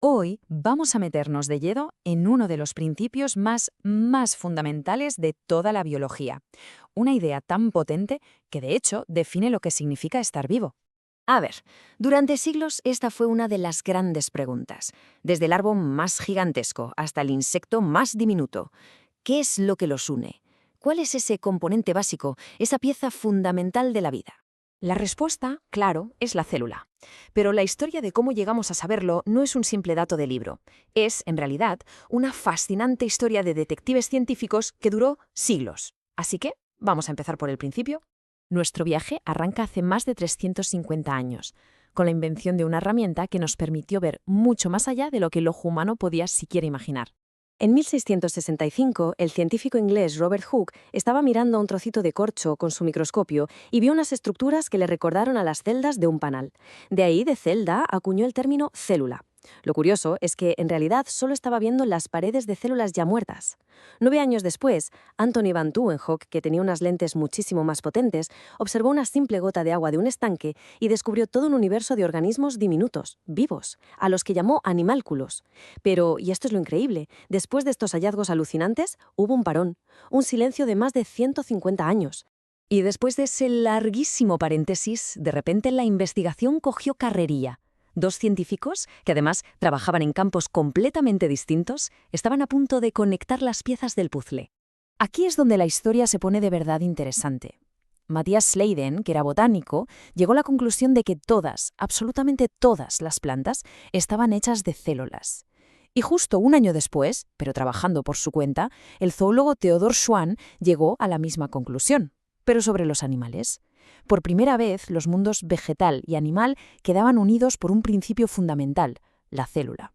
Hoy vamos a meternos de lleno en uno de los principios más fundamentales de toda la biología. Una idea tan potente que de hecho define lo que significa estar vivo. A ver, durante siglos esta fue una de las grandes preguntas, desde el árbol más gigantesco hasta el insecto más diminuto. ¿Qué es lo que los une? ¿Cuál es ese componente básico, esa pieza fundamental de la vida? La respuesta, claro, es la célula. Pero la historia de cómo llegamos a saberlo no es un simple dato de libro. Es, en realidad, una fascinante historia de detectives científicos que duró siglos. Así que, vamos a empezar por el principio. Nuestro viaje arranca hace más de 350 años, con la invención de una herramienta que nos permitió ver mucho más allá de lo que el ojo humano podía siquiera imaginar. En 1665, el científico inglés Robert Hooke estaba mirando un trocito de corcho con su microscopio y vio unas estructuras que le recordaron a las celdas de un panal. De ahí, de celda, acuñó el término célula. Lo curioso es que, en realidad, solo estaba viendo las paredes de células ya muertas. 9 años después, Anthony van Leeuwenhoek, que tenía unas lentes muchísimo más potentes, observó una simple gota de agua de un estanque y descubrió todo un universo de organismos diminutos, vivos, a los que llamó animálculos. Pero, y esto es lo increíble, después de estos hallazgos alucinantes, hubo un parón, un silencio de más de 150 años. Y después de ese larguísimo paréntesis, de repente la investigación cogió carrerilla. Dos científicos, que además trabajaban en campos completamente distintos, estaban a punto de conectar las piezas del puzzle. Aquí es donde la historia se pone de verdad interesante. Matthias Sleiden, que era botánico, llegó a la conclusión de que todas, absolutamente todas las plantas estaban hechas de células. Y justo un año después, pero trabajando por su cuenta, el zoólogo Theodor Schwann llegó a la misma conclusión, pero sobre los animales. Por primera vez, los mundos vegetal y animal quedaban unidos por un principio fundamental, la célula.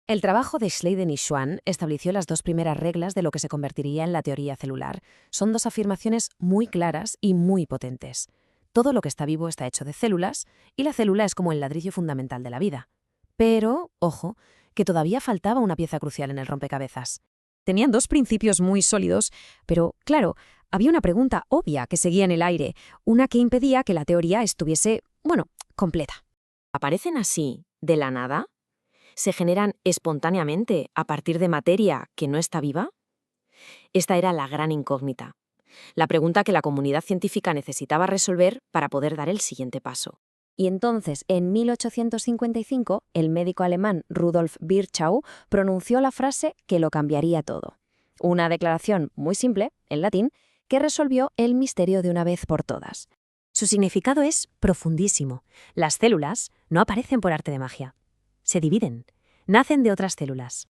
El trabajo de Sleiden y Schwann estableció las dos primeras reglas de lo que se convertiría en la teoría celular. Son dos afirmaciones muy claras y muy potentes. Todo lo que está vivo está hecho de células, y la célula es como el ladrillo fundamental de la vida. Pero, ojo, que todavía faltaba una pieza crucial en el rompecabezas. Tenían dos principios muy sólidos, pero, claro, había una pregunta obvia que seguía en el aire, una que impedía que la teoría estuviese, completa. ¿Aparecen así, de la nada? ¿Se generan espontáneamente a partir de materia que no está viva? Esta era la gran incógnita, la pregunta que la comunidad científica necesitaba resolver para poder dar el siguiente paso. Y entonces, en 1855, el médico alemán Rudolf Virchow pronunció la frase que lo cambiaría todo. Una declaración muy simple, en latín, que resolvió el misterio de una vez por todas. Su significado es profundísimo. Las células no aparecen por arte de magia. Se dividen, nacen de otras células.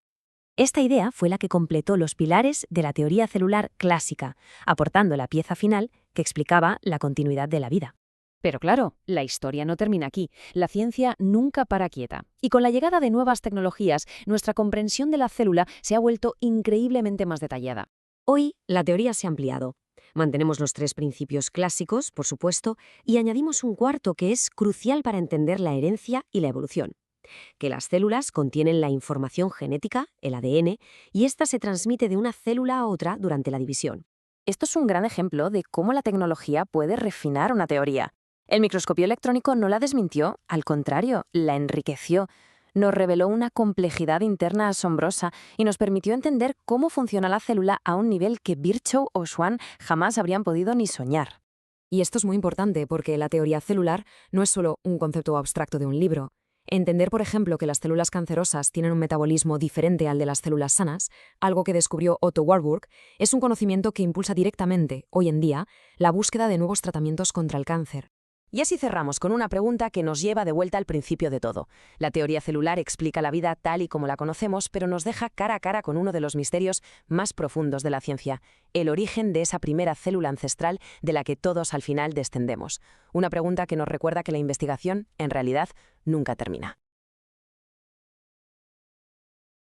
Esta idea fue la que completó los pilares de la teoría celular clásica, aportando la pieza final que explicaba la continuidad de la vida. Pero claro, la historia no termina aquí. La ciencia nunca para quieta. Y con la llegada de nuevas tecnologías, nuestra comprensión de la célula se ha vuelto increíblemente más detallada. Hoy, la teoría se ha ampliado. Mantenemos los tres principios clásicos, por supuesto, y añadimos un cuarto que es crucial para entender la herencia y la evolución. Que las células contienen la información genética, el ADN, y ésta se transmite de una célula a otra durante la división. Esto es un gran ejemplo de cómo la tecnología puede refinar una teoría. El microscopio electrónico no la desmintió, al contrario, la enriqueció. Nos reveló una complejidad interna asombrosa y nos permitió entender cómo funciona la célula a un nivel que Virchow o Schwann jamás habrían podido ni soñar. Y esto es muy importante porque la teoría celular no es solo un concepto abstracto de un libro. Entender, por ejemplo, que las células cancerosas tienen un metabolismo diferente al de las células sanas, algo que descubrió Otto Warburg, es un conocimiento que impulsa directamente, hoy en día, la búsqueda de nuevos tratamientos contra el cáncer. Y así cerramos con una pregunta que nos lleva de vuelta al principio de todo. La teoría celular explica la vida tal y como la conocemos, pero nos deja cara a cara con uno de los misterios más profundos de la ciencia, el origen de esa primera célula ancestral de la que todos al final descendemos. Una pregunta que nos recuerda que la investigación, en realidad, nunca termina.